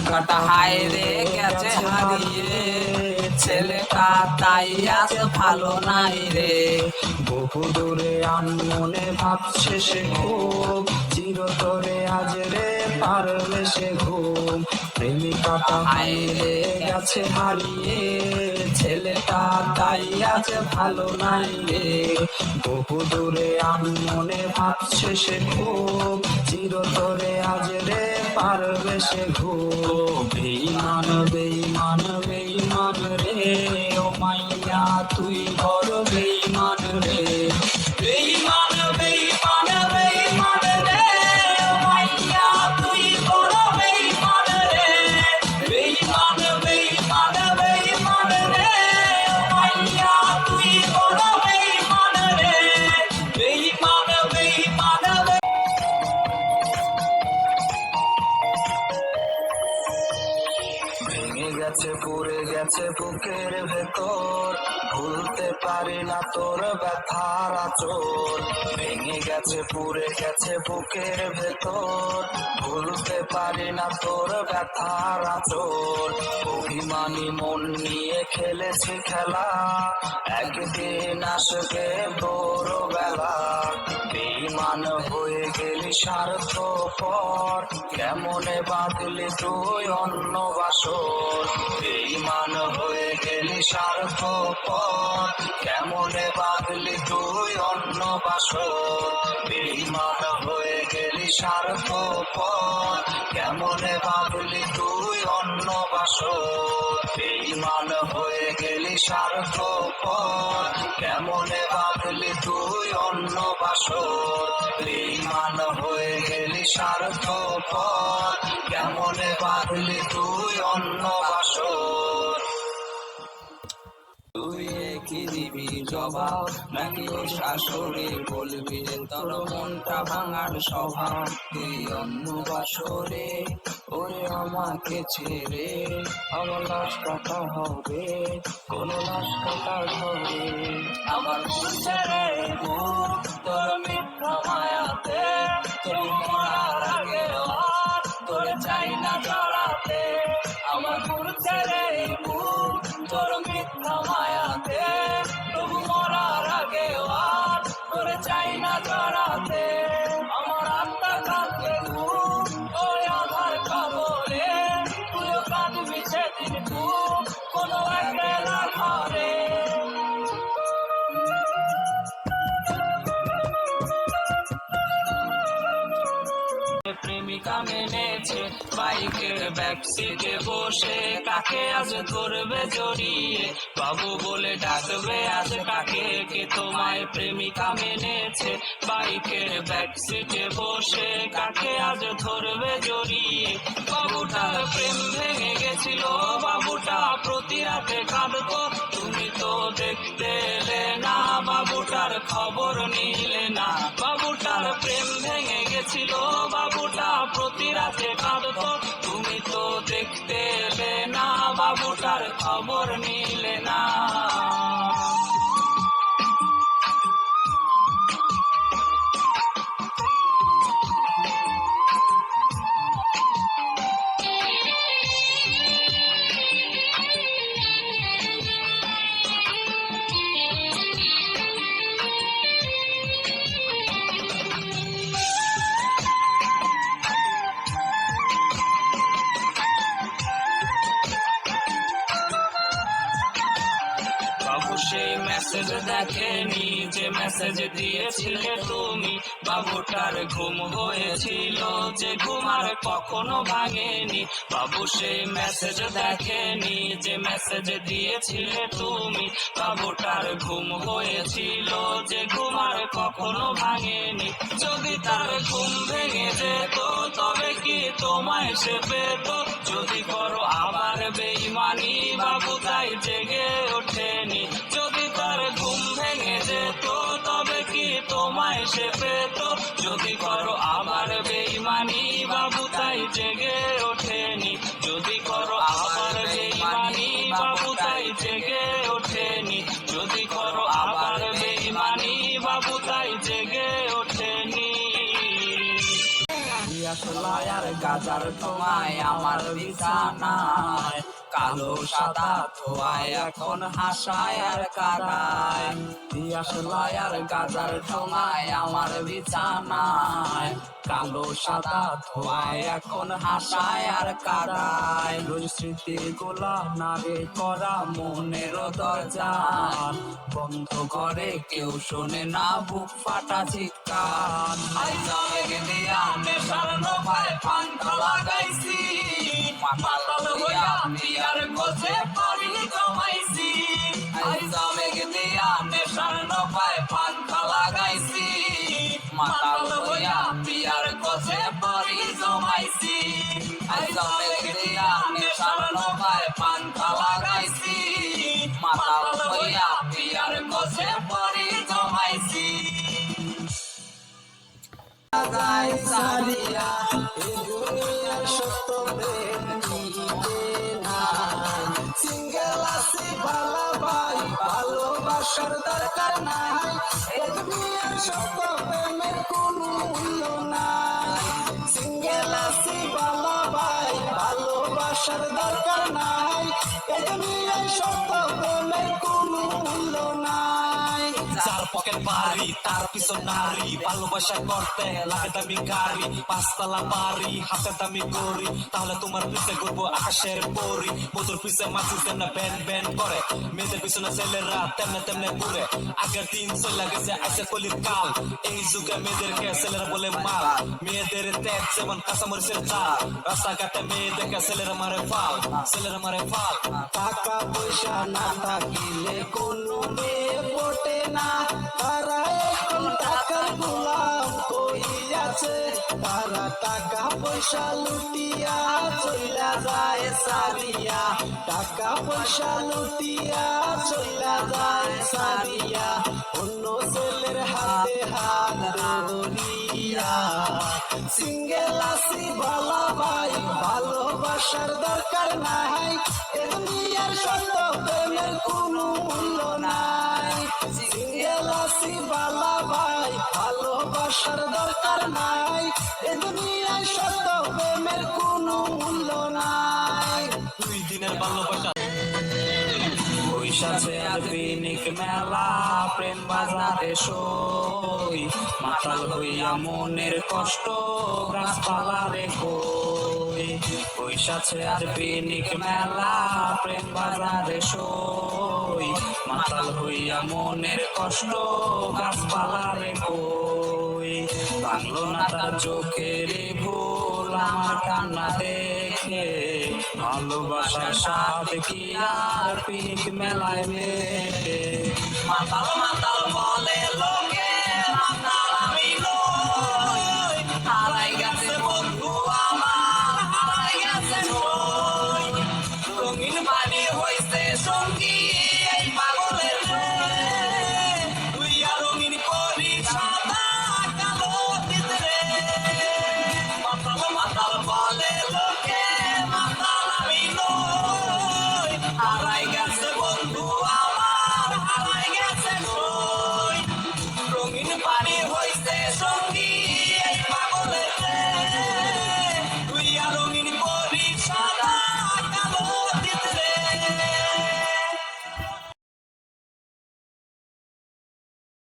কাটা হায় রে গেছে হারিয়ে ছেলেটা তাই আজ ভালো নাই রে। বহু দূরে আনমনে ভাবছে সে খুব, চিরতরে আজ রে পারবে সে ঘুম। প্রেমিকাটা হায় রে গেছে হারিয়ে ছেলেটা তাই আজ ভালো নাই রে। বহু দূরে আনমনে ভাবছে সে খুব, চিরতরে আজ রে পারবে সে ঘুম। বেঈমান বেঈমান বেঈমান রে ও মাইয়া তুই বড় বেঈমান রে। বেঈমান বেঈমান বেঈমান রে ও মাইয়া তুই বড় বেঈমান রে। বেঈমান বেঈমান বেঈমান রে ও মাইয়া তুই বড় বেঈমান রে। বেঈমান বেঈমান ভেঙে গেছে পুড়ে গেছে বুকের ভেতর, ভুলতে পারি না তোর ব্যথার আঁচল। ভেঙে গেছে পুড়ে গেছে বুকের ভেতর, ভুলতে পারি না তোর ব্যথার আঁচল। অভিমানী মন নিয়ে খেলেছি খেলা, একদিন আসবে তোর বেলা। বেঈমান হয়ে গেলি স্বার্থপর, কেমনে বাঁধলি তুই অন্য বাসর। বেঈমান হয়ে গেলি স্বার্থপর, কেমনে বাঁধলি তুই অন্য বাসর। বেঈমান হয়ে গেলি স্বার্থপর, কেমনে বাঁধলি তুই অন্য বাসর। বেঈমান হয়ে গেলি স্বার্থপর, কেমনে বাঁধলি তুই অন্য বাসর। বেঈমান হয়ে গেলি স্বার্থপর, কেমনে বাঁধলি তুই অন্য বাসর। তুই কি দিবি জবাব নাকি ও শাশুড়ি বলবি তোর মনটা ভাঙার স্বভাব। তুই অন্য বাসরে ওরে আমাকে ছেড়ে আমার লাশ কাটা হবে কোন লাশ কাটা হবে। আমার ছেড়ে তোর মিথ্যা মায়াতে তোর মরার আগে আর তোর চাই না জড়াতে। আমার ছেড়ে তোর মিথ্যা মায়াতে তবু মরার আগে আর তোর চাই না জড়াতে। আমার আত্মা কাঁদবে খুব ওই আধার কবরে, তুইও কাঁদবি সেদিন খুব কোনো একবেলা ঘরে। প্রেমিকা মেনেছে বাইকের ব্যাক সিটে বসে, কাকে আজ ধরবে জড়িয়ে বাবু বলে ডাকবে আজ কাকে কে তোমায়। প্রেমিকা মেনেছে বাইকের ব্যাক সিটে বসে, কাকে আজ ধরবে জড়িয়ে। বাবুটার প্রেম ভেঙে গেছিল, বাবুটা প্রতি রাতে কাঁদতো, তুমি তো দেখতে এলে না, বাবুটার খবর নিলে না। বাবুটার প্রেম ভেঙে গেছিল, বাবুটা প্রতি রাতে কাঁদতো, তুমি তো দেখতে এলে না, বাবুটার খবর নিলে না। বাবু সেই মেসেজ দেখেনি যে মেসেজ দিয়েছিলে তুমি। বাবুটার ঘুম হয়েছিল যে ঘুম আর কখনো ভাঙেনি। বাবু সেই মেসেজ দেখেনি যে মেসেজ দিয়েছিলে তুমি। বাবুটার ঘুম হয়েছিল যে ঘুম আর কখনো ভাঙেনি। যদি তার ঘুম ভেঙে যেত তবে কি তোমায় সে পেত। যদি করো আবার বেঈমানি বাবু তাই জেগে ওঠেনি। যদি তার ঘুম ভেঙে যেত তবে কি তোমায় সে পেত। যদি করো আবার বেঈমানি বাবু তাই জেগে ওঠেনি। যদি করো আবার বেঈমানি বাবু তাই জেগে ওঠেনি। যদি করো আবার বেঈমানি বাবু তাই জেগে ওঠেনি। আসলায় আর গাজার ঠোঙায় আমার বিছানায়, কালো সাদা ধোয়ায় এখন হাসায় আর কাদায়। পিয়াস লয়ার গাজার ঠোঙায় আমার বিছানায়, কালো সাদা ধোয়ায় এখন হাসায় আর কাদায়। রোজ স্মৃতির গোলা নারে করা মনের দরজা বন্ধ করে কেউ শোনে না বুক ফাটা চিৎকার। আইজ মেঘ দিয়া নেশার নৌকায় পান্তা লাগাইছি, মাতাল হইয়া পিয়ার গোছে পানি জমাইছি। আইজ মেঘ দিয়া নেশার নৌকায় পান্তা লাগাইছি, মাতাল হইয়া পিয়ার গোছে পানি জমাইছি। আইজ মেঘ দিয়া নেশার নৌকায় পান্তা লাগাইছি, মাতাল হইয়া পিয়ার গোছে পানি জমাইছি। যায় সারিয়া এই দুনিয়ার সত্য প্রেম মিটে না। সিঙ্গেল আছি ভালো ভাই, ভালোবাসার দরকার নাই। এই দুনিয়ার সত্য প্রেমের কোনো মূল্য নাই। সিঙ্গেল আছি ভালো ভাই, ভালোবাসার দরকার নাই। এই দুনিয়ার সত্য প্রেমের কোনো মূল্য নাই। যার পকেট ভারী তার পিছন নারী, ভালোবাসা করতে লাগে দামি গাড়ি, পাঁচতলা বাড়ি হাতে দামি গড়ি, তাহলে তোমার পিছে ঘুরবো আকাশের পরি। মধুর পিছে মাছি যেন ব্যান ব্যান করে, মেয়েদের পিছনে ছেলেরা তেমনে তেমনে ঘুরে। আগের দিন চলে গেছে আইসে কলির কাল, এই যুগে মেয়েদেরকে ছেলেরা বলে মাল। মেয়েদের ত্যাগ যেমন কাঁচামরিচের চাল, রাস্তাঘাটে মেয়ে দেখে ছেলেরা মারে ফাল, ছেলেরা মারে ফাল। টাকা পয়সা না থাকিলে কোনো মেয়ে পটে না। তারা এখন টাকার গোলাম হইয়াছে, তারা টাকা পয়সা লুটিয়া চইলা যায় সারিয়া। টাকা পয়সা লুটিয়া চইলা যায় সারিয়া, অন্য ছেলের হাতে হাত ধরিয়া। সিঙ্গেল আছি ভালো ভাই, ভালোবাসার দরকার নাই। এ দুনিয়ার সত্য প্রেমের কোনো মূল্য নাই। সিঙ্গেল আছি ভালো ভাই, ভালোবাসার দরকার নাই। এ দুনিয়ার সত্য প্রেমের কোনো মূল্য নাই। 2 দিনের ভালোবাসা বৈশাছে আর পিনিক মেলা, প্রেম বাজারে সই, মাতাল হইয়া মনের কষ্ট গাছপালা রে কই। বৈশাছে আর পিনিক মেলা, প্রেম বাজারে সই, মাতাল হইয়া মনের কষ্ট গাছপালা রে কই। বাংলো না তার চোখের ভুল আমার কান্না দেখে, ভালোবাসার স্বাদ কি আর পিনিক মেলায় মেলে। মাতাল মাতাল বলে লোকে, মাতাল